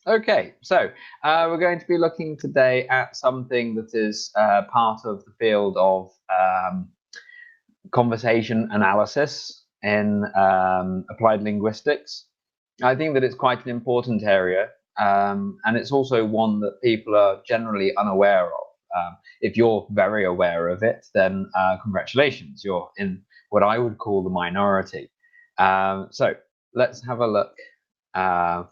Okay, so we're going to be looking today at something that is part of the field of conversation analysis in applied linguistics. I think that it's quite an important area, and it's also one that people are generally unaware of. If you're very aware of it, then congratulations, you're in what I would call the minority. So let's have a look. Uh,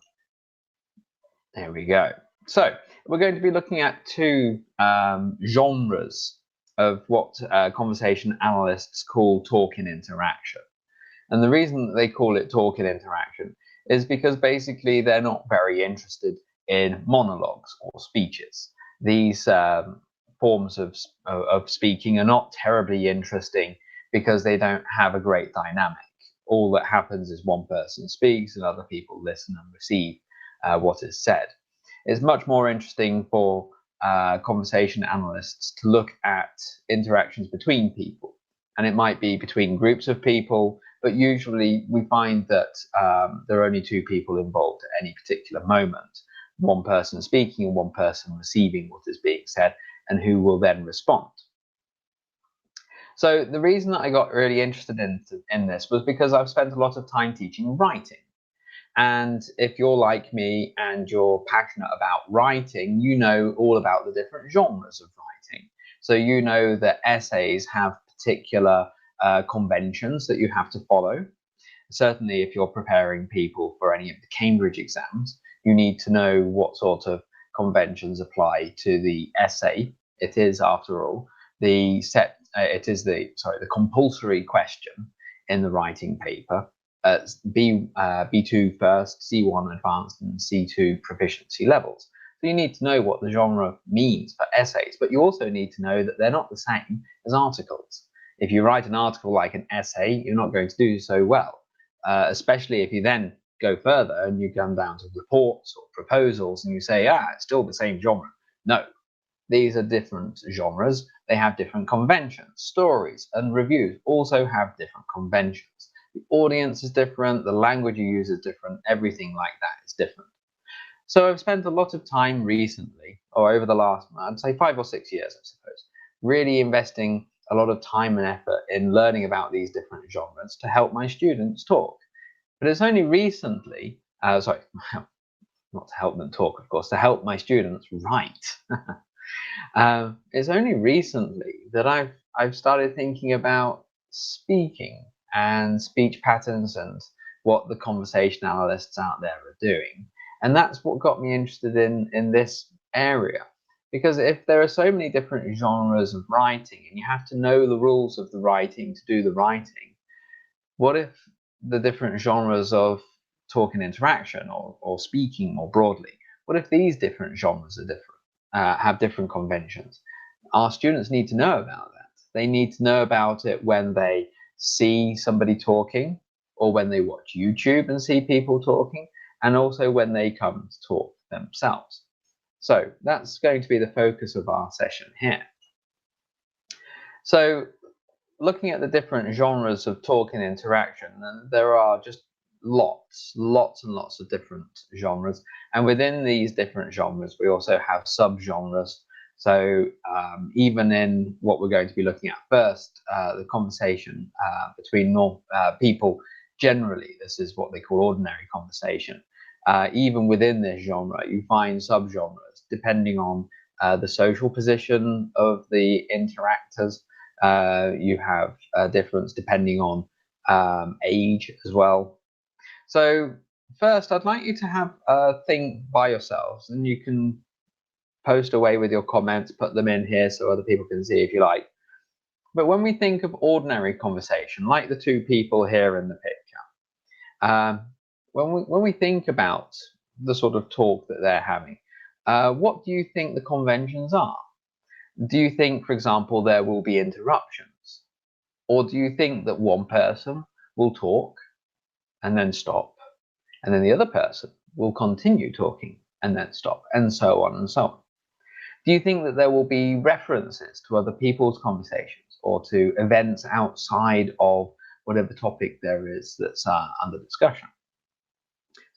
there we go. So we're going to be looking at two genres of what conversation analysts call talk in interaction. And the reason that they call it talk in interaction is because basically they're not very interested in monologues or speeches. These forms of speaking are not terribly interesting because they don't have a great dynamic. All that happens is one person speaks and other people listen and receive what is said. It's much more interesting for conversation analysts to look at interactions between people. And it might be between groups of people, but usually we find that there are only two people involved at any particular moment, one person speaking and one person receiving what is being said, and who will then respond. So the reason that I got really interested in this was because I've spent a lot of time teaching writing. And if you're like me and you're passionate about writing, you know all about the different genres of writing. So you know that essays have particular conventions that you have to follow. Certainly, if you're preparing people for any of the Cambridge exams, you need to know what sort of conventions apply to the essay. It is, after all, the compulsory question in the writing paper. B2 first, C1 advanced, and C2 proficiency levels. So you need to know what the genre means for essays, but you also need to know that they're not the same as articles. If you write an article like an essay, you're not going to do so well, especially if you then go further and you come down to reports or proposals and you say, it's still the same genre. No, these are different genres. They have different conventions. Stories and reviews also have different conventions. The audience is different, the language you use is different, everything like that is different. So I've spent a lot of time recently, or over the last, I'd say 5 or 6 years, I suppose, really investing a lot of time and effort in learning about these different genres to help my students talk. But it's only recently, not to help them talk, of course, to help my students write. It's only recently that I've started thinking about speaking and speech patterns and what the conversation analysts out there are doing. And that's what got me interested in this area. Because if there are so many different genres of writing and you have to know the rules of the writing to do the writing, what if the different genres of talk and interaction or speaking more broadly, what if these different genres are different, have different conventions? Our students need to know about that. They need to know about it when they see somebody talking, or when they watch YouTube and see people talking, and also when they come to talk themselves. So that's going to be the focus of our session here. So looking at the different genres of talk and interaction, there are just lots and lots of different genres. And within these different genres, we also have subgenres. So even in what we're going to be looking at first, the conversation between people generally, this is what they call ordinary conversation. Even within this genre, you find subgenres depending on the social position of the interactors. You have a difference depending on age as well. So first, I'd like you to have a think by yourselves, and you can post away with your comments, put them in here so other people can see if you like. But when we think of ordinary conversation, like the two people here in the picture, when we think about the sort of talk that they're having, what do you think the conventions are? Do you think, for example, there will be interruptions? Or do you think that one person will talk and then stop, and then the other person will continue talking and then stop, and so on and so on? Do you think that there will be references to other people's conversations or to events outside of whatever topic there is that's under discussion?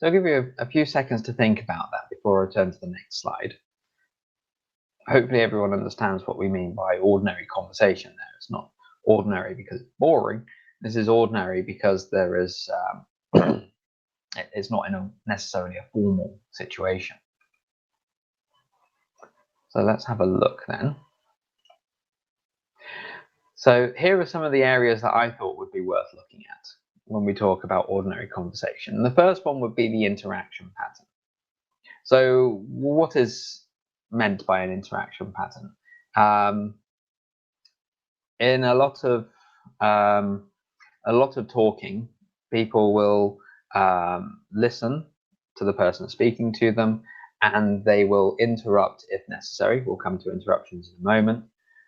So I'll give you a few seconds to think about that before I turn to the next slide. Hopefully everyone understands what we mean by ordinary conversation there. It's not ordinary because it's boring. This is ordinary because there is, it's not in necessarily a formal situation. So let's have a look then. So here are some of the areas that I thought would be worth looking at when we talk about ordinary conversation. And the first one would be the interaction pattern. So what is meant by an interaction pattern? In a lot of talking, people will listen to the person speaking to them, and they will interrupt if necessary. We'll come to interruptions in a moment.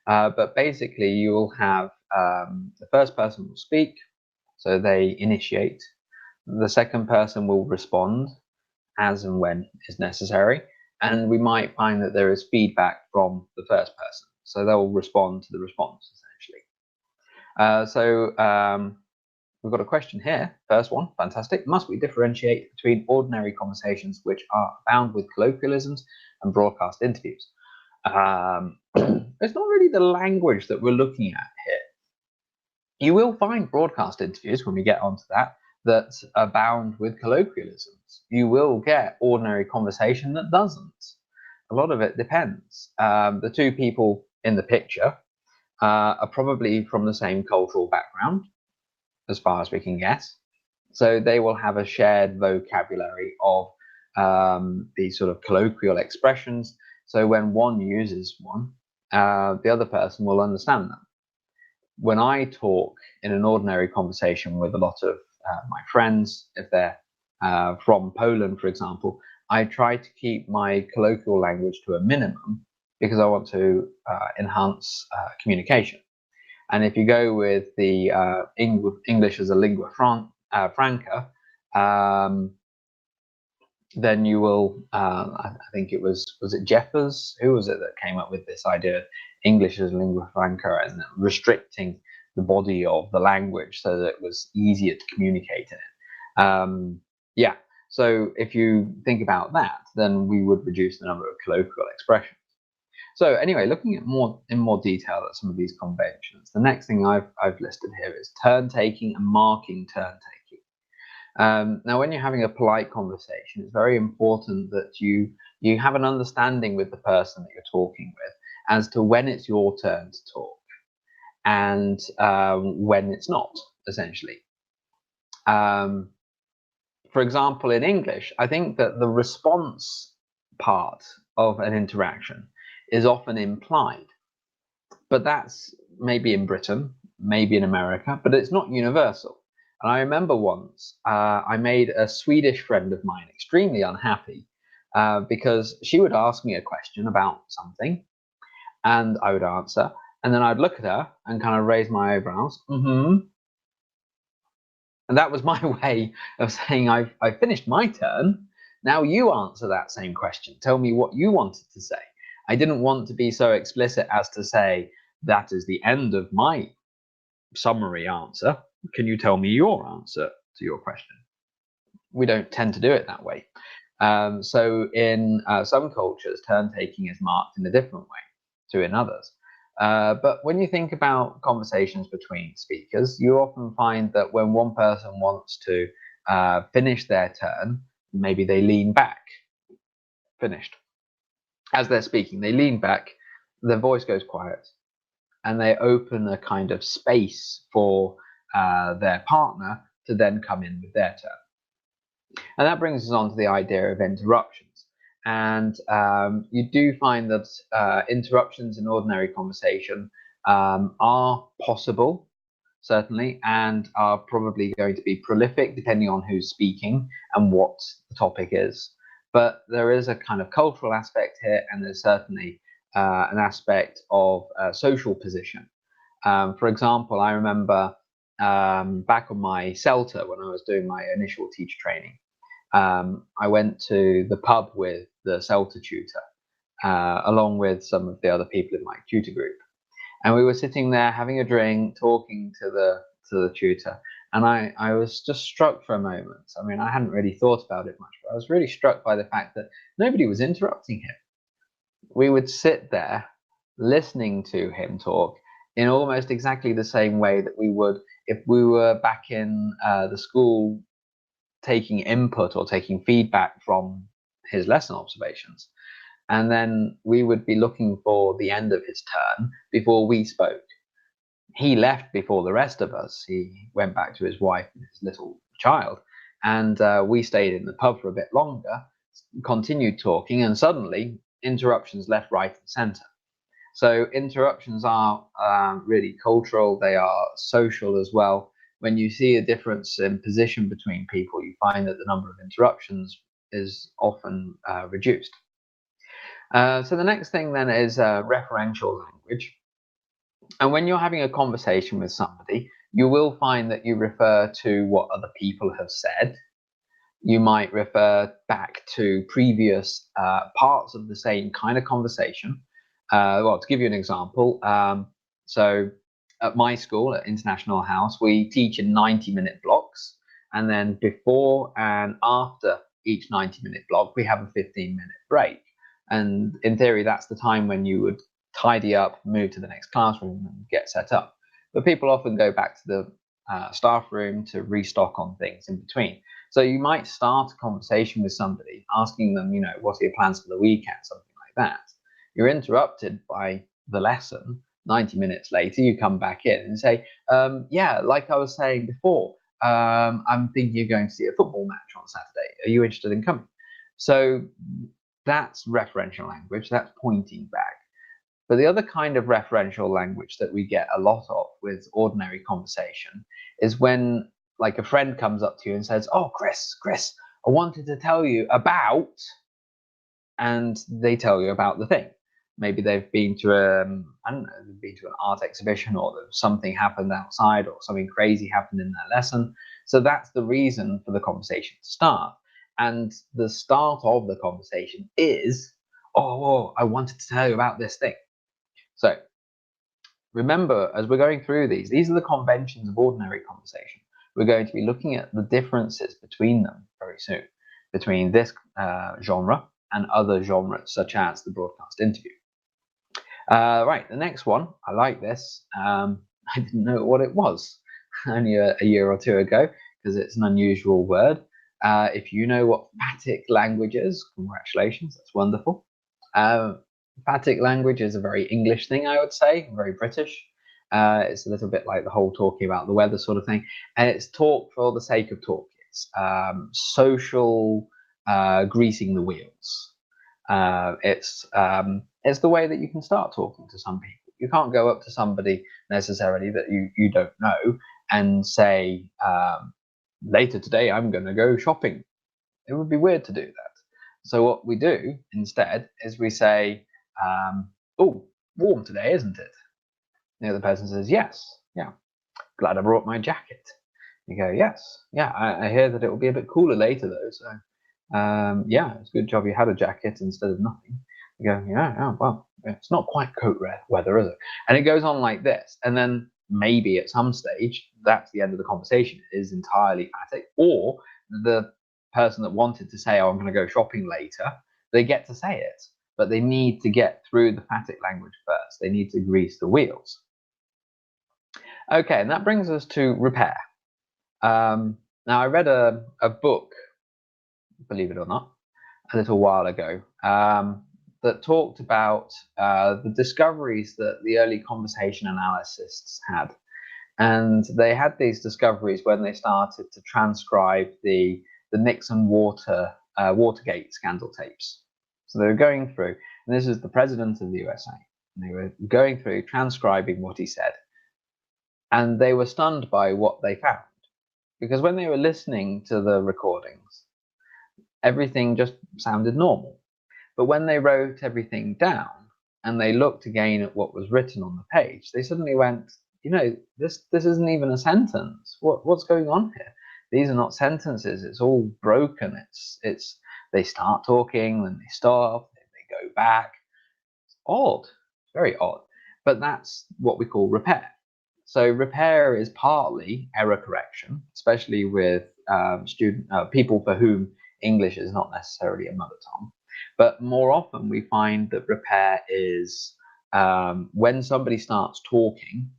But basically, you will have the first person will speak, so they initiate. The second person will respond as and when is necessary, and we might find that there is feedback from the first person, so they'll respond to the response essentially. We've got a question here. First one, fantastic. Must we differentiate between ordinary conversations which are bound with colloquialisms and broadcast interviews? It's not really the language that we're looking at here. You will find broadcast interviews, when we get onto that are bound with colloquialisms. You will get ordinary conversation that doesn't. A lot of it depends. The two people in the picture are probably from the same cultural background, as far as we can guess. So they will have a shared vocabulary of these sort of colloquial expressions. So when one uses one, the other person will understand them. When I talk in an ordinary conversation with a lot of my friends, if they're from Poland, for example, I try to keep my colloquial language to a minimum because I want to enhance communication. And if you go with the English as a lingua franca, then you will, I think it was it Jeffers? Who was it that came up with this idea, English as lingua franca, and restricting the body of the language so that it was easier to communicate in it? Yeah, so if you think about that, then we would reduce the number of colloquial expressions. So anyway, looking at in more detail at some of these conventions, the next thing I've listed here is turn taking and marking turn taking. Now, when you're having a polite conversation, it's very important that you have an understanding with the person that you're talking with as to when it's your turn to talk and when it's not, essentially. For example, in English, I think that the response part of an interaction is often implied, but that's maybe in Britain, maybe in America, but it's not universal. And I remember once I made a Swedish friend of mine extremely unhappy because she would ask me a question about something and I would answer, and then I'd look at her and kind of raise my eyebrows. And that was my way of saying, I've finished my turn. Now you answer that same question. Tell me what you wanted to say. I didn't want to be so explicit as to say, that is the end of my summary answer. Can you tell me your answer to your question? We don't tend to do it that way. So in some cultures, turn taking is marked in a different way to in others. But when you think about conversations between speakers, you often find that when one person wants to finish their turn, maybe they lean back. Finished. As they're speaking, they lean back, their voice goes quiet, and they open a kind of space for their partner to then come in with their turn. And that brings us on to the idea of interruptions. And you do find that interruptions in ordinary conversation are possible, certainly, and are probably going to be prolific depending on who's speaking and what the topic is. But there is a kind of cultural aspect here, and there's certainly an aspect of social position. For example, I remember back on my CELTA when I was doing my initial teacher training, I went to the pub with the CELTA tutor, along with some of the other people in my tutor group. And we were sitting there having a drink, talking to the tutor. And I was just struck for a moment. I mean, I hadn't really thought about it much, but I was really struck by the fact that nobody was interrupting him. We would sit there listening to him talk in almost exactly the same way that we would if we were back in the school taking input or taking feedback from his lesson observations. And then we would be looking for the end of his turn before we spoke. He left before the rest of us. He went back to his wife and his little child, and we stayed in the pub for a bit longer, continued talking, and suddenly interruptions left, right, and centre. So interruptions are really cultural. They are social as well. When you see a difference in position between people, you find that the number of interruptions is often reduced. So the next thing then is referential language. And when you're having a conversation with somebody, you will find that you refer to what other people have said. You might refer back to previous parts of the same kind of conversation. Well, to give you an example, so at my school, at International House, we teach in 90-minute blocks. And then before and after each 90-minute block, we have a 15-minute break. And in theory, that's the time when you would tidy up, move to the next classroom, and get set up. But people often go back to the staff room to restock on things in between. So you might start a conversation with somebody, asking them, what are your plans for the weekend, something like that. You're interrupted by the lesson. 90 minutes later, you come back in and say, yeah, like I was saying before, I'm thinking of going to see a football match on Saturday. Are you interested in coming? So that's referential language. That's pointing back. But the other kind of referential language that we get a lot of with ordinary conversation is when, like, a friend comes up to you and says, oh, Chris, I wanted to tell you about, and they tell you about the thing. Maybe they've been to they've been to an art exhibition, or something happened outside, or something crazy happened in their lesson. So that's the reason for the conversation to start. And the start of the conversation is, oh, I wanted to tell you about this thing. So remember, as we're going through these are the conventions of ordinary conversation. We're going to be looking at the differences between them very soon, between this genre and other genres, such as the broadcast interview. Right, the next one, I like this. I didn't know what it was only a year or two ago, because it's an unusual word. If you know what phatic language is, congratulations, that's wonderful. Phatic language is a very English thing, I would say, very British. It's a little bit like the whole talking about the weather sort of thing. And it's talk for the sake of talk. It's social greasing the wheels. It's the way that you can start talking to some people. You can't go up to somebody necessarily that you don't know and say, later today I'm going to go shopping. It would be weird to do that. So what we do instead is we say, oh, warm today, isn't it? The other person says, yes, yeah, glad I brought my jacket. You go, yes, yeah, I hear that it will be a bit cooler later though, so yeah, it's a good job you had a jacket instead of nothing. You go, yeah, well, it's not quite coat weather, is it? And it goes on like this, and then maybe at some stage, that's the end of the conversation. It is entirely phatic, or the person that wanted to say, oh, I'm going to go shopping later, they get to say it, but they need to get through the phatic language first. They need to grease the wheels. Okay, and that brings us to repair. Now, I read a book, believe it or not, a little while ago, that talked about the discoveries that the early conversation analysts had. And they had these discoveries when they started to transcribe the Nixon Watergate scandal tapes. So they were going through, and this is the president of the USA, and they were going through transcribing what he said. And they were stunned by what they found. Because when they were listening to the recordings, everything just sounded normal. But when they wrote everything down and they looked again at what was written on the page, they suddenly went, this isn't even a sentence. What's going on here? These are not sentences. It's all broken. It's they start talking, then they stop, then they go back. It's odd, very odd. But that's what we call repair. So repair is partly error correction, especially with people for whom English is not necessarily a mother tongue. But more often we find that repair is when somebody starts talking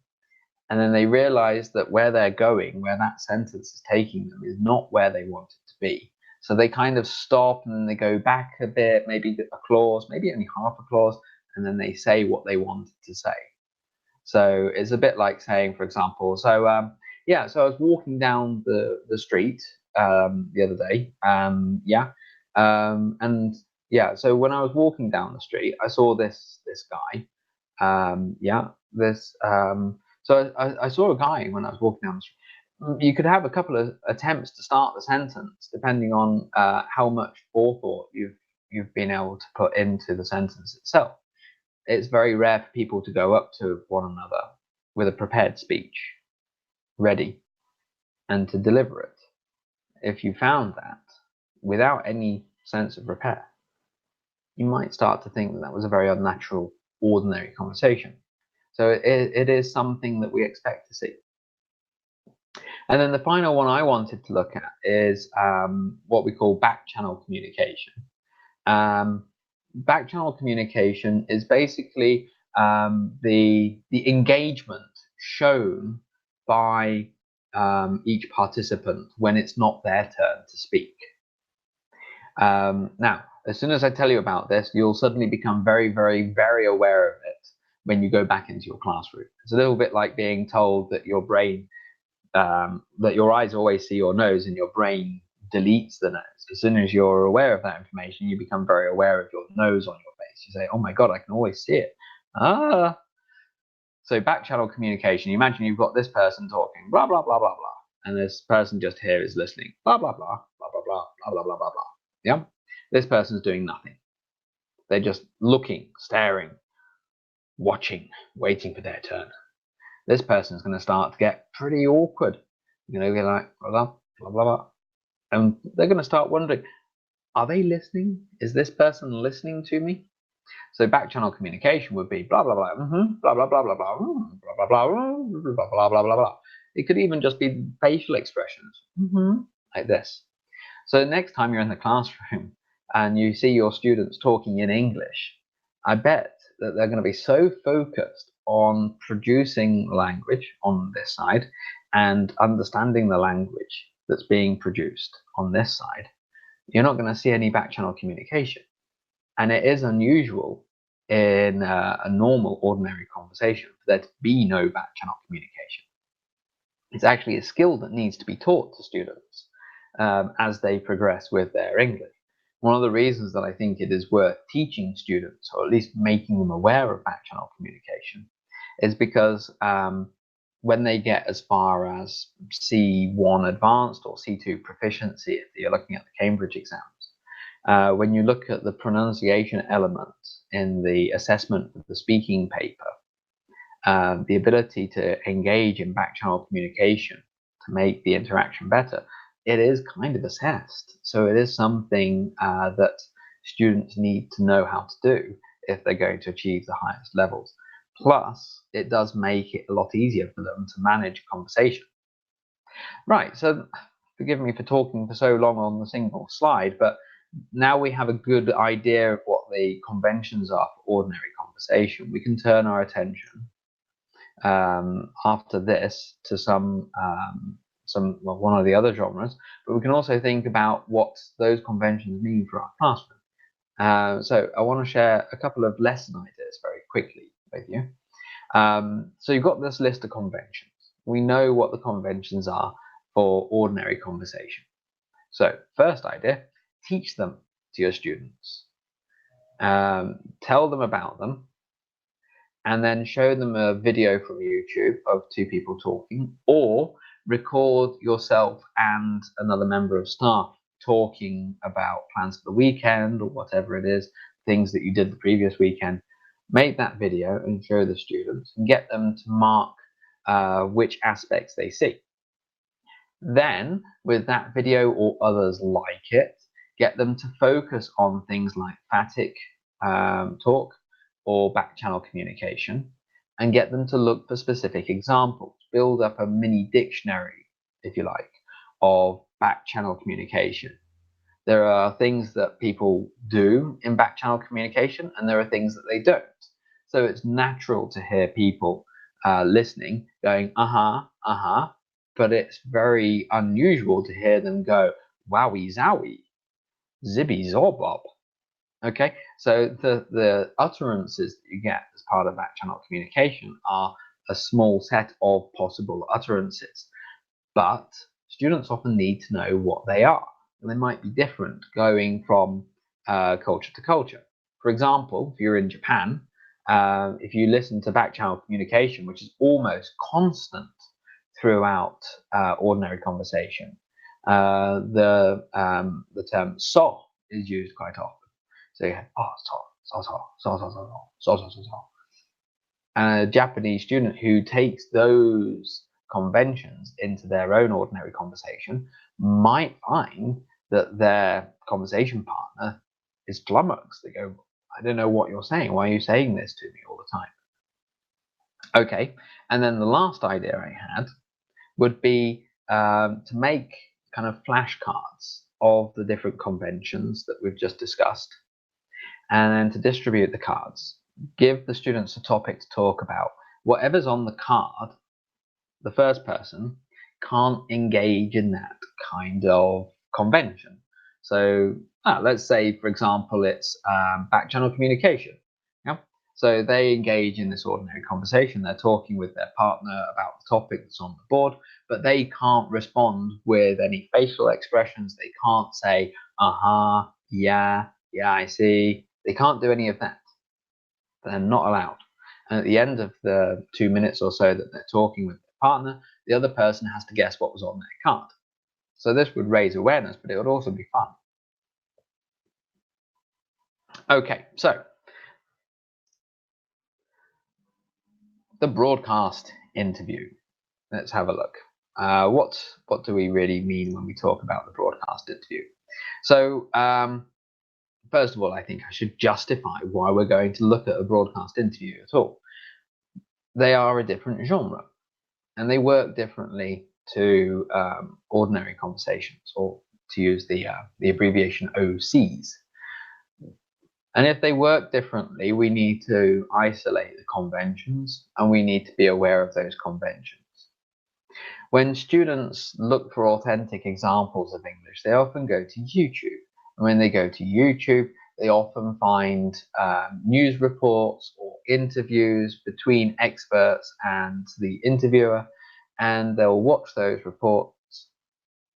and then they realize that where they're going, where that sentence is taking them, is not where they want it to be. So they kind of stop and then they go back a bit, maybe a clause, maybe only half a clause, and then they say what they wanted to say. So it's a bit like saying, for example, so I was walking down the street the other day, so when I was walking down the street, I saw this guy, so I saw a guy when I was walking down the street. You could have a couple of attempts to start the sentence depending on how much forethought you've been able to put into the sentence itself. It's very rare for people to go up to one another with a prepared speech, ready, and to deliver it. If you found that without any sense of repair, you might start to think that that was a very unnatural, ordinary conversation. So it is something that we expect to see. And then the final one I wanted to look at is what we call back-channel communication. Back-channel communication is basically the engagement shown by each participant when it's not their turn to speak. Now, as soon as I tell you about this, you'll suddenly become very, very, very aware of it when you go back into your classroom. It's a little bit like being told that your brain, that your eyes always see your nose and your brain deletes the nose. As soon as you're aware of that information, you become very aware of your nose on your face. You say, oh my God, I can always see it. So back-channel communication, you imagine you've got this person talking, blah, blah, blah, blah, blah. And this person just here is listening, blah, blah, blah, blah, blah, blah, blah, blah, blah, blah, blah. Yeah? This person's doing nothing. They're just looking, staring, watching, waiting for their turn. This person's going to start to get pretty awkward. You're going to be like, blah, blah, blah, blah, blah. And they're going to start wondering, are they listening? Is this person listening to me? So back-channel communication would be blah, blah, blah, blah, blah, blah, blah, blah, blah, blah, blah, blah, blah, blah, blah, blah. It could even just be facial expressions, like this. So next time you're in the classroom and you see your students talking in English, I bet that they're going to be so focused on producing language on this side and understanding the language that's being produced on this side, you're not going to see any back-channel communication. And it is unusual in a normal, ordinary conversation for there to be no back-channel communication. It's actually a skill that needs to be taught to students as they progress with their English. One of the reasons that I think it is worth teaching students, or at least making them aware of back-channel communication, is because when they get as far as C1 advanced or C2 proficiency, if you're looking at the Cambridge exams, when you look at the pronunciation element in the assessment of the speaking paper, the ability to engage in back-channel communication to make the interaction better, it is kind of assessed. So it is something that students need to know how to do if they're going to achieve the highest levels. Plus, it does make it a lot easier for them to manage conversation. Right, so forgive me for talking for so long on the single slide, but now we have a good idea of what the conventions are for ordinary conversation. We can turn our attention after this to one of the other genres, but we can also think about what those conventions mean for our classroom. So I want to share a couple of lesson ideas very quickly with you. So you've got this list of conventions. We know what the conventions are for ordinary conversation. So first idea, teach them to your students. Tell them about them, and then show them a video from YouTube of two people talking, or record yourself and another member of staff talking about plans for the weekend or whatever it is, things that you did the previous weekend. Make that video and show the students and get them to mark which aspects they see. Then, with that video or others like it, get them to focus on things like phatic talk or back-channel communication, and get them to look for specific examples. build up a mini dictionary, if you like, of back channel communication. There are things that people do in back channel communication, and there are things that they don't. So it's natural to hear people listening going, but it's very unusual to hear them go, wowie zowie, zibby zorbob. Okay, so the utterances that you get as part of back channel communication are a small set of possible utterances, but students often need to know what they are, and they might be different going from culture to culture. For example, if you're in Japan, if you listen to back channel communication, which is almost constant throughout ordinary conversation, the term so is used quite often. So you have so. And a Japanese student who takes those conventions into their own ordinary conversation might find that their conversation partner is flummoxed. They go, I don't know what you're saying. Why are you saying this to me all the time? Okay, and then the last idea I had would be to make kind of flashcards of the different conventions that we've just discussed, and then to distribute the cards. Give the students a topic to talk about. Whatever's on the card, the first person can't engage in that kind of convention. So let's say, for example, it's back channel communication. Yeah? So they engage in this ordinary conversation. They're talking with their partner about the topic that's on the board, but they can't respond with any facial expressions. They can't say, yeah, I see. They can't do any of that. They're not allowed. And at the end of the 2 minutes or so that they're talking with their partner, the other person has to guess what was on their card. So this would raise awareness, but it would also be fun. Okay, so the broadcast interview. Let's have a look. What do we really mean when we talk about the broadcast interview? So first of all, I think I should justify why we're going to look at a broadcast interview at all. They are a different genre, and they work differently to ordinary conversations, or to use the abbreviation OCs. And if they work differently, we need to isolate the conventions, and we need to be aware of those conventions. When students look for authentic examples of English, they often go to YouTube. And when they go to YouTube, they often find news reports or interviews between experts and the interviewer, and they'll watch those reports,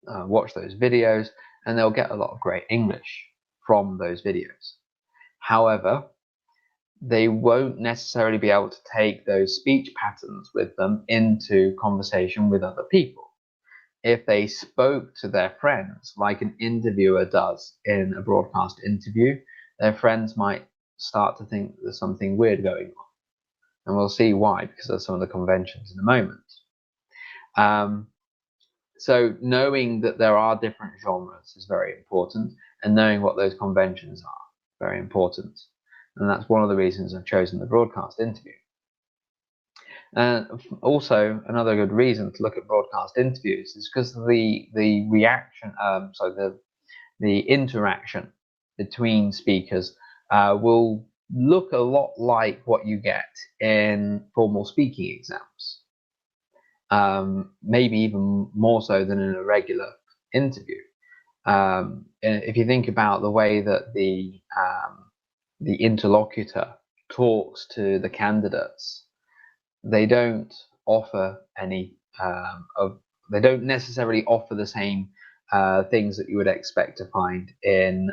watch those videos, and they'll get a lot of great English from those videos. However, they won't necessarily be able to take those speech patterns with them into conversation with other people. If they spoke to their friends like an interviewer does in a broadcast interview, their friends might start to think there's something weird going on. And we'll see why, because of some of the conventions in a moment. So knowing that there are different genres is very important, and knowing what those conventions are very important. And that's one of the reasons I've chosen the broadcast interview. And also, another good reason to look at broadcast interviews is because the reaction, the interaction between speakers will look a lot like what you get in formal speaking exams. Maybe even more so than in a regular interview. If you think about the way that the interlocutor talks to the candidates, they don't offer any they don't necessarily offer the same things that you would expect to find in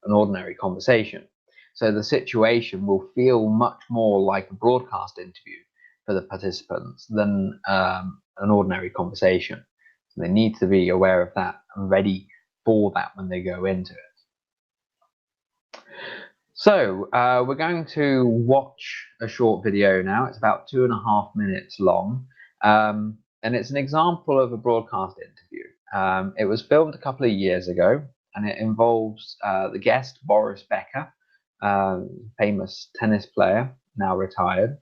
an ordinary conversation. So the situation will feel much more like a broadcast interview for the participants than an ordinary conversation. So they need to be aware of that and ready for that when they go into it. So we're going to watch a short video now. It's about 2.5 minutes long, and it's an example of a broadcast interview. It was filmed a couple of years ago, and it involves the guest, Boris Becker, famous tennis player, now retired.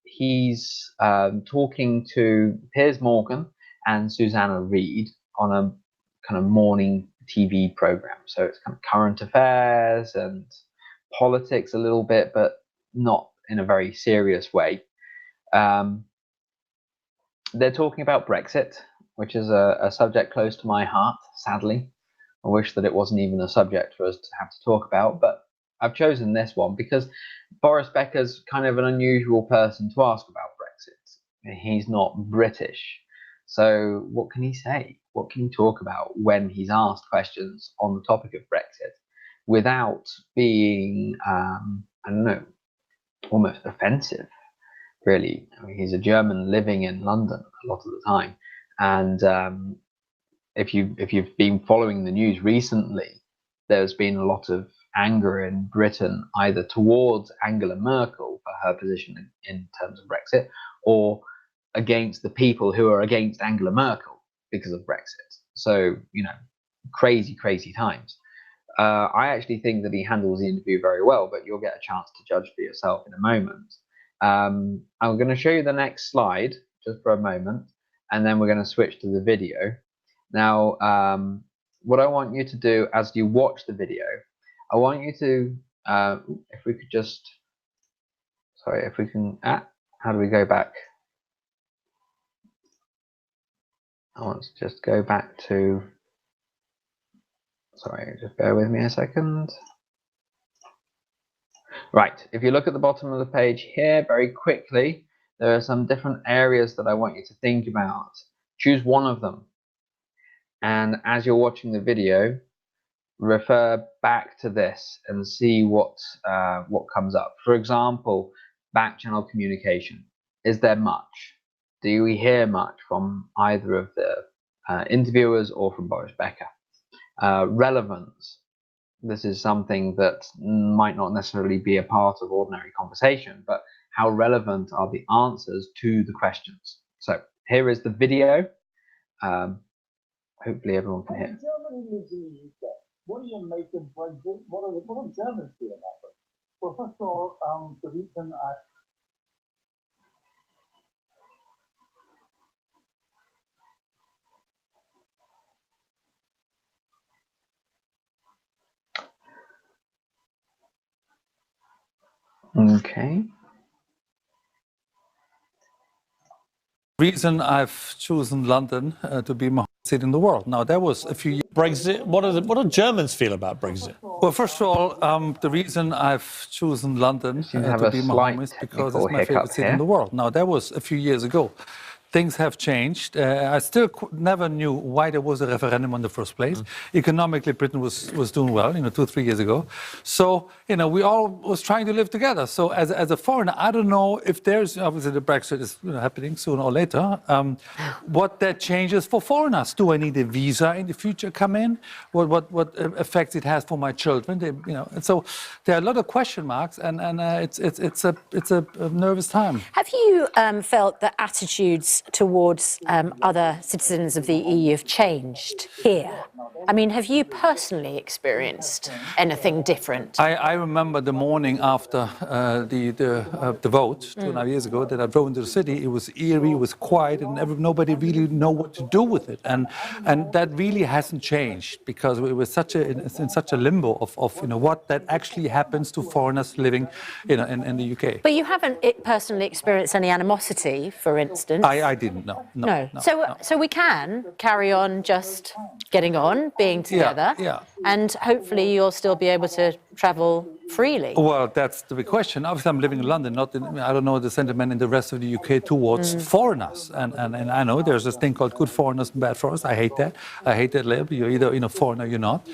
He's talking to Piers Morgan and Susanna Reid on a kind of morning TV program. So it's kind of current affairs and politics a little bit, but not in a very serious way. They're talking about Brexit, which is a subject close to my heart, sadly. I wish that it wasn't even a subject for us to have to talk about, but I've chosen this one because Boris Becker's kind of an unusual person to ask about Brexit. He's not British. So what can he say? What can he talk about when he's asked questions on the topic of Brexit without being, I don't know, almost offensive, really? I mean, he's a German living in London a lot of the time. And if you've been following the news recently, there's been a lot of anger in Britain either towards Angela Merkel for her position in terms of Brexit, or against the people who are against Angela Merkel because of Brexit. So, you know, crazy times. I actually think that he handles the interview very well, but you'll get a chance to judge for yourself in a moment. I'm going to show you the next slide just for a moment, and then we're going to switch to the video. Now, what I want you to do as you watch the video, I want you to, if we could just, sorry, if we can, how do we go back? I want to just go back to, sorry, just bear with me a second. Right, if you look at the bottom of the page here, very quickly, there are some different areas that I want you to think about. Choose one of them. And as you're watching the video, refer back to this and see what comes up. For example, back channel communication. Is there much? Do we hear much from either of the interviewers or from Boris Becker? Relevance. This is something that might not necessarily be a part of ordinary conversation, but how relevant are the answers to the questions? So here is the video. Hopefully everyone can hear. Germany lives in the UK. What do you make of Brexit? What do Germans feel about it? Well, first of all, the reason Okay. Reason I've chosen London to be my home city in the world. Now, that was a few years. Brexit. What do Germans feel about Brexit? Well, first of all, the reason I've chosen London to be my home is because it's my favorite city in the world. Now, that was a few years ago. Things have changed. I still never knew why there was a referendum in the first place. Economically, Britain was doing well, 2 or 3 years ago. So, we all was trying to live together. So, as a foreigner, I don't know if there's, obviously the Brexit is happening sooner or later, what that changes for foreigners. Do I need a visa in the future come in? What effects it has for my children? And so there are a lot of question marks, and it's a nervous time. Have you felt that attitudes towards other citizens of the EU have changed here? I mean, have you personally experienced anything different? I remember the morning after the vote 2.5 years ago that I drove into the city. It was eerie, it was quiet, and nobody really know what to do with it. And that really hasn't changed because we were in such a limbo of what that actually happens to foreigners living in the UK. But you haven't personally experienced any animosity, for instance? I didn't, no. So we can carry on just getting on, being together, and hopefully you'll still be able to travel freely. Well, that's the big question. Obviously, I'm living in London. I don't know the sentiment in the rest of the UK towards foreigners. And I know there's this thing called good foreigners and bad foreigners. I hate that. I hate that label. You're either foreigner or you're not.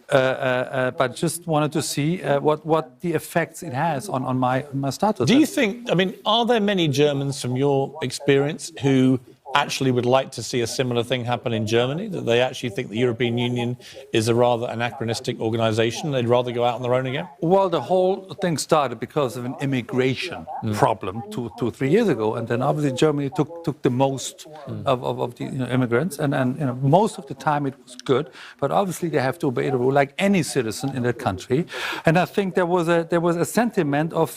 But just wanted to see what the effects it has on my status. Do you think, are there many Germans from your experience who actually would like to see a similar thing happen in Germany, that they actually think the European Union is a rather anachronistic organisation, they'd rather go out on their own again? Well, the whole thing started because of an immigration problem 2 or 3 years ago, and then obviously Germany took the most of the immigrants, and most of the time it was good, but obviously they have to obey the rule like any citizen in that country. And I think there was a sentiment of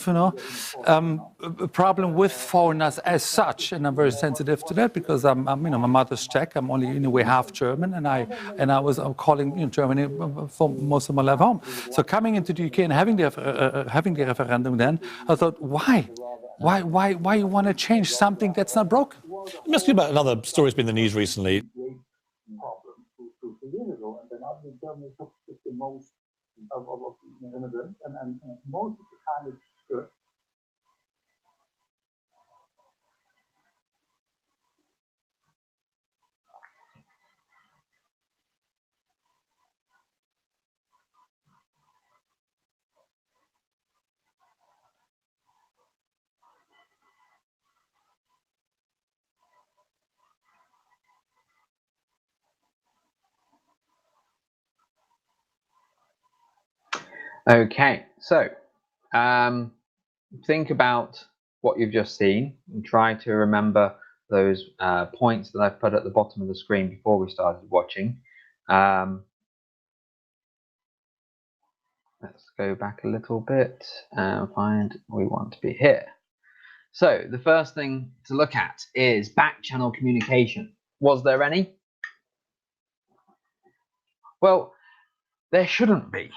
a problem with foreigners as such, and I'm very sensitive to that because I'm you know, my mother's Czech. I'm only in a way half German, and I was calling, you know, Germany for most of my life home. So coming into the UK and having the referendum, then I thought, why you want to change something that's not broken? Let me ask you about another story that's been in the news recently. Problem 2 years ago, and then after Germany took the most of immigrants, and most of the time it's good. Okay, so think about what you've just seen and try to remember those points that I've put at the bottom of the screen before we started watching. Let's go back a little bit and find we want to be here. So the first thing to look at is back channel communication. Was there any? Well, there shouldn't be.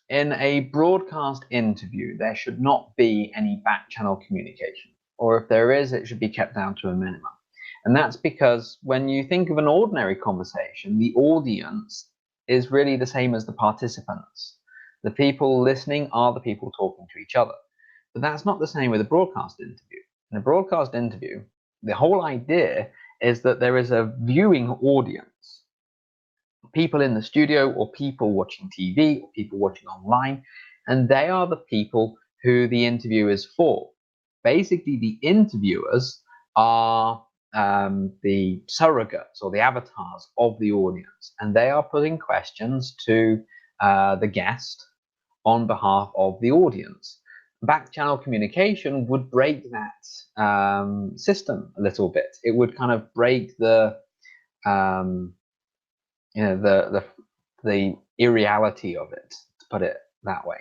In a broadcast interview, there should not be any back channel communication, or if there is, it should be kept down to a minimum. And that's because when you think of an ordinary conversation, the audience is really the same as the participants. The people listening are the people talking to each other. But that's not the same with a broadcast interview. In a broadcast interview, the whole idea is that there is a viewing audience. People in the studio, or people watching TV, or people watching online, and they are the people who the interview is for. Basically, the interviewers are the surrogates or the avatars of the audience, and they are putting questions to the guest on behalf of the audience. Back channel communication would break that system a little bit. It would kind of break the you know, the irreality of it, to put it that way.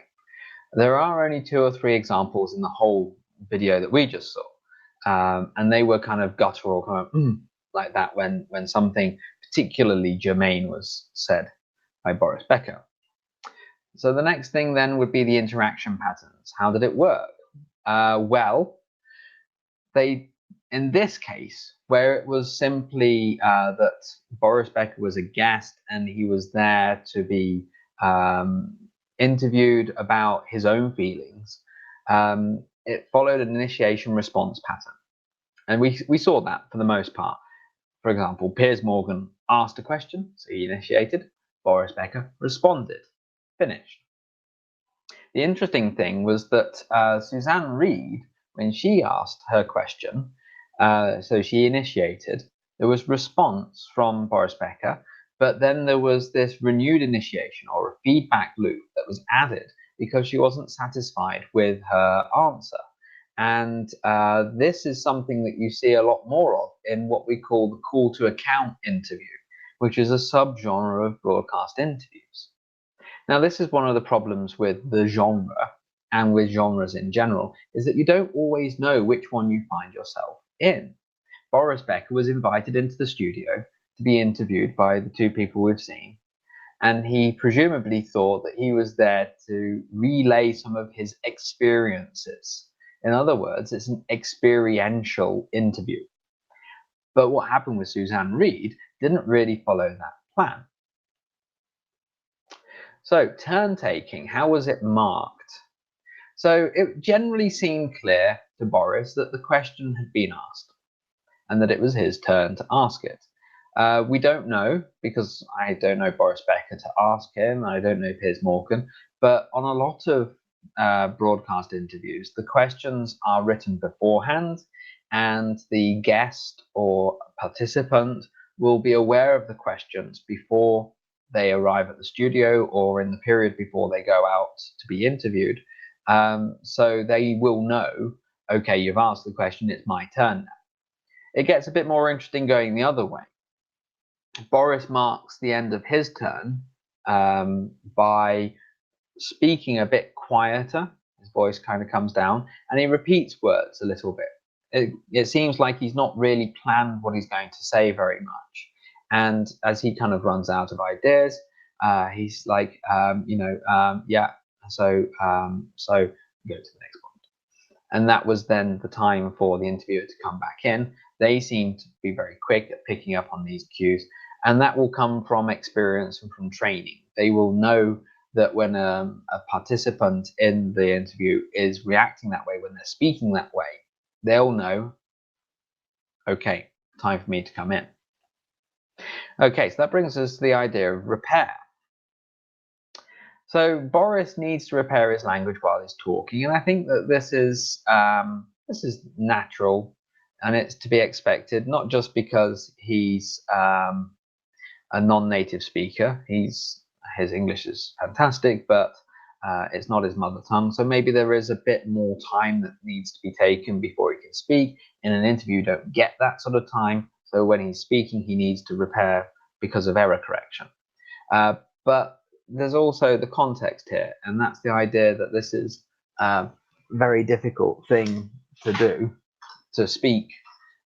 There are only 2 or 3 examples in the whole video that we just saw, and they were kind of guttural, kind of like that when something particularly germane was said by Boris Becker. So the next thing then would be the interaction patterns. How did it work? Well, in this case, where it was simply that Boris Becker was a guest and he was there to be interviewed about his own feelings, it followed an initiation response pattern. And we saw that for the most part. For example, Piers Morgan asked a question, so he initiated. Boris Becker responded. Finished. The interesting thing was that Suzanne Reid, when she asked her question, so she initiated, there was response from Boris Becker, but then there was this renewed initiation or a feedback loop that was added because she wasn't satisfied with her answer. And this is something that you see a lot more of in what we call the call to account interview, which is a subgenre of broadcast interviews. Now, this is one of the problems with the genre and with genres in general, is that you don't always know which one you find yourself in. Boris Becker was invited into the studio to be interviewed by the 2 people we've seen, and he presumably thought that he was there to relay some of his experiences. In other words, it's an experiential interview. But what happened with Suzanne Reid didn't really follow that plan. So, turn taking, how was it marked? So it generally seemed clear to Boris that the question had been asked and that it was his turn to ask it. We don't know, because I don't know Boris Becker to ask him, I don't know Piers Morgan, but on a lot of broadcast interviews, the questions are written beforehand, and the guest or participant will be aware of the questions before they arrive at the studio or in the period before they go out to be interviewed. So they will know, okay, you've asked the question, it's my turn now. It gets a bit more interesting going the other way. Boris marks the end of his turn by speaking a bit quieter. His voice kind of comes down, and he repeats words a little bit. It seems like he's not really planned what he's going to say very much. And as he kind of runs out of ideas, he's like, yeah, so go to the next point. And that was then the time for the interviewer to come back in. They seem to be very quick at picking up on these cues, and that will come from experience and from training. They will know that when a participant in the interview is reacting that way, when they're speaking that way, they'll know, okay, time for me to come in. Okay, so that brings us to the idea of repair. So Boris needs to repair his language while he's talking, and I think that this is natural, and it's to be expected, not just because he's a non-native speaker. His English is fantastic, but it's not his mother tongue, so maybe there is a bit more time that needs to be taken before he can speak. In an interview, you don't get that sort of time, so when he's speaking, he needs to repair because of error correction. But there's also the context here, and that's the idea that this is a very difficult thing to do, to speak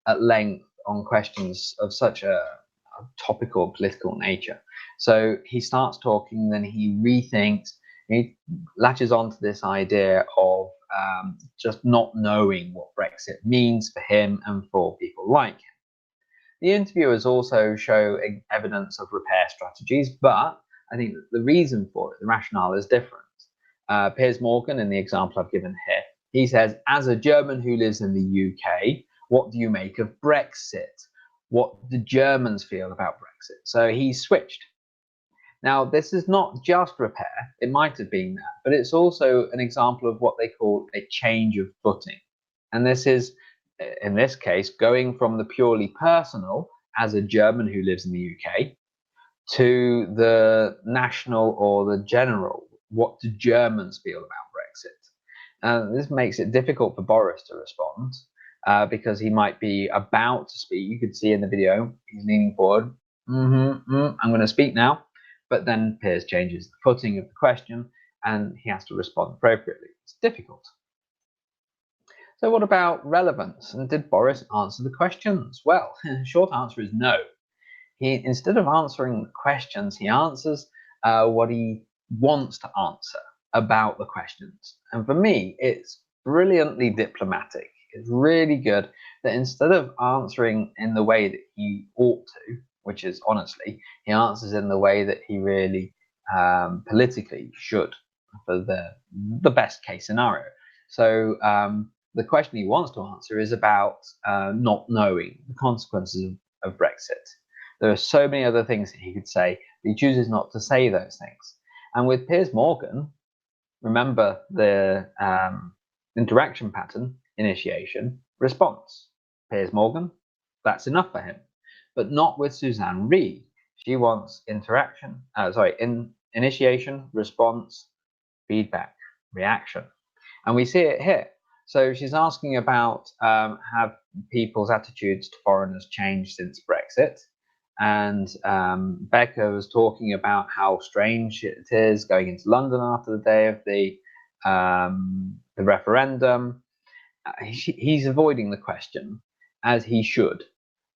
at length on questions of such a topical political nature. So he starts talking, then he rethinks, he latches onto this idea of just not knowing what Brexit means for him and for people like him. The interviewers also show evidence of repair strategies, but I think that the reason for it, the rationale, is different. Piers Morgan, in the example I've given here, he says, as a German who lives in the UK, what do you make of Brexit? What do Germans feel about Brexit? So he switched. Now, this is not just repair. It might have been that, but it's also an example of what they call a change of footing. And this is, in this case, going from the purely personal, as a German who lives in the UK, to the national or the general. What do Germans feel about Brexit? This makes it difficult for Boris to respond because he might be about to speak. You could see in the video, he's leaning forward. I'm going to speak now. But then Piers changes the footing of the question and he has to respond appropriately. It's difficult. So what about relevance? And did Boris answer the questions? Well, the short answer is no. Instead of answering the questions, he answers what he wants to answer about the questions. And for me, it's brilliantly diplomatic. It's really good that instead of answering in the way that he ought to, which is honestly, he answers in the way that he really politically should for the best case scenario. So the question he wants to answer is about not knowing the consequences of Brexit. There are so many other things that he could say, but he chooses not to say those things. And with Piers Morgan, remember the interaction pattern: initiation, response. Piers Morgan, that's enough for him. But not with Suzanne Reid. She wants initiation, response, feedback, reaction. And we see it here. So she's asking about have people's attitudes to foreigners changed since Brexit? And Becca was talking about how strange it is going into London after the day of the referendum. He's avoiding the question, as he should,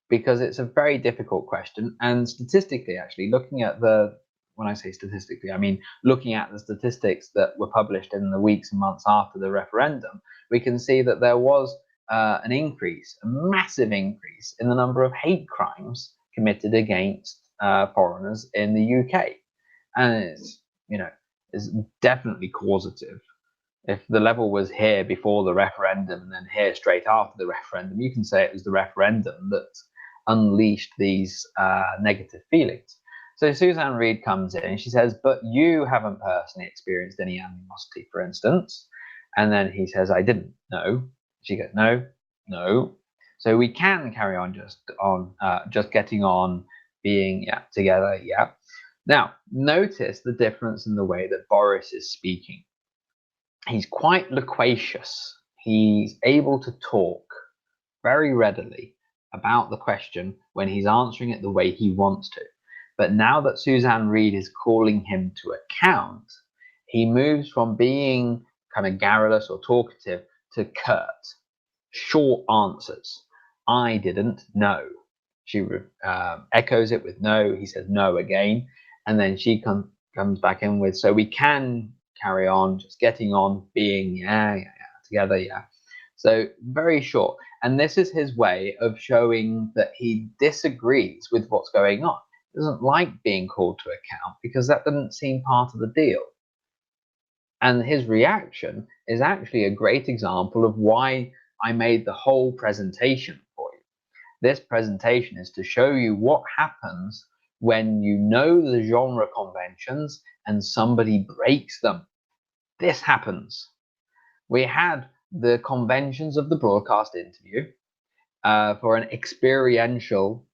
because it's a very difficult question. And statistically, actually, when I say statistically, I mean looking at the statistics that were published in the weeks and months after the referendum, we can see that there was an increase, a massive increase in the number of hate crimes committed against foreigners in the UK. And it's definitely causative. If the level was here before the referendum and then here straight after the referendum, you can say it was the referendum that unleashed these negative feelings. So Suzanne Reid comes in and she says, but you haven't personally experienced any animosity, for instance. And then he says, I didn't. No. She goes, no. So we can carry on just getting on, being together. Now, notice the difference in the way that Boris is speaking. He's quite loquacious. He's able to talk very readily about the question when he's answering it the way he wants to. But now that Suzanne Reid is calling him to account, he moves from being kind of garrulous or talkative to curt, short answers. I didn't know. She echoes it with no. He says no again, and then she comes back in with, so we can carry on, just getting on, being, yeah, together, yeah. So very short. And this is his way of showing that he disagrees with what's going on. He doesn't like being called to account because that doesn't seem part of the deal. And his reaction is actually a great example of why I made the whole presentation for you. This presentation is to show you what happens when you know the genre conventions and somebody breaks them. This happens. We had the conventions of the broadcast interview for an experiential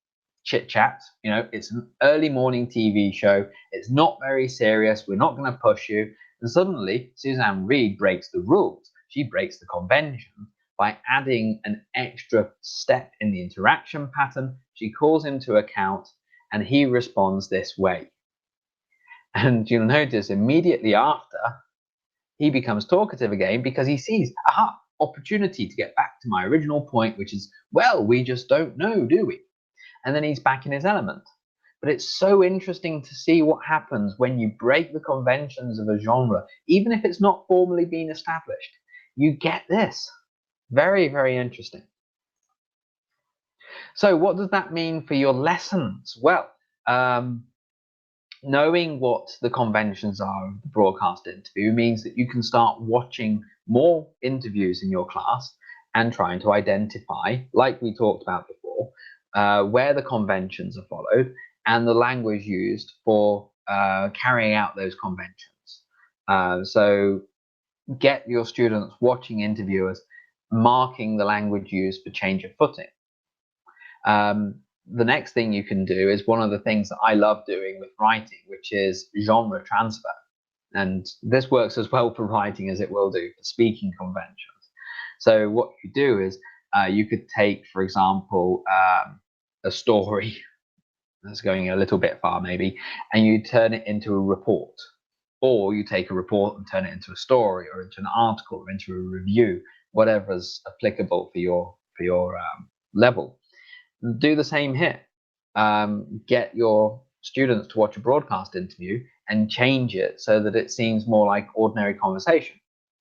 chit chat. You know, it's an early morning TV show. It's not very serious. We're not going to push you. And suddenly, Suzanne Reid breaks the rules. She breaks the convention by adding an extra step in the interaction pattern. She calls him to account, and he responds this way. And you'll notice immediately after, he becomes talkative again because he sees, aha, opportunity to get back to my original point, which is, well, we just don't know, do we? And then he's back in his element. But it's so interesting to see what happens when you break the conventions of a genre, even if it's not formally been established. You get this. Very, very interesting. So what does that mean for your lessons? Well, knowing what the conventions are of the broadcast interview means that you can start watching more interviews in your class and trying to identify, like we talked about before, where the conventions are followed and the language used for carrying out those conventions. So get your students watching interviewers, marking the language used for change of footing. The next thing you can do is one of the things that I love doing with writing, which is genre transfer. And this works as well for writing as it will do for speaking conventions. So what you do is you could take, for example, a story that's going a little bit far maybe, and you turn it into a report. Or you take a report and turn it into a story or into an article or into a review, whatever's applicable for your level. Do the same here. Get your students to watch a broadcast interview and change it so that it seems more like ordinary conversation,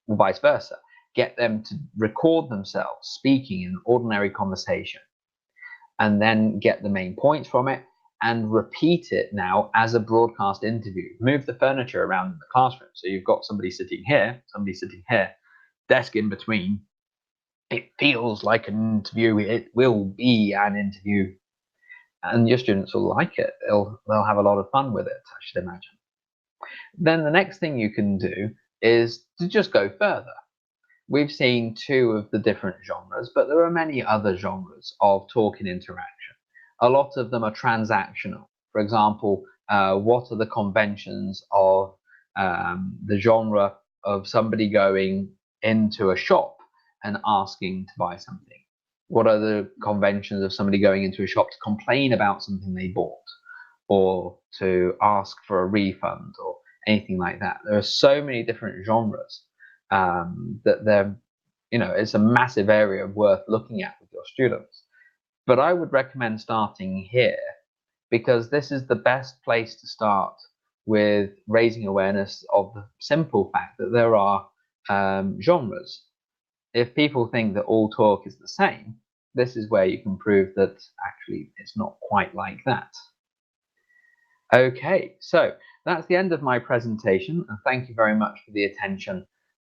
or vice versa. Get them to record themselves speaking in ordinary conversation, and then get the main points from it and repeat it now as a broadcast interview. Move the furniture around in the classroom. So you've got somebody sitting here, desk in between. It feels like an interview. It will be an interview, and your students will like it. They'll have a lot of fun with it, I should imagine. Then the next thing you can do is to just go further. We've seen 2 of the different genres, but there are many other genres of talking interaction. A lot of them are transactional. For example, what are the conventions of the genre of somebody going into a shop and asking to buy something? What are the conventions of somebody going into a shop to complain about something they bought, or to ask for a refund, or anything like that? There are so many different genres that they're, it's a massive area worth looking at with your students. But I would recommend starting here, because this is the best place to start with raising awareness of the simple fact that there are genres. If people think that all talk is the same, this is where you can prove that actually it's not quite like that. Okay, so that's the end of my presentation, and thank you very much for the attention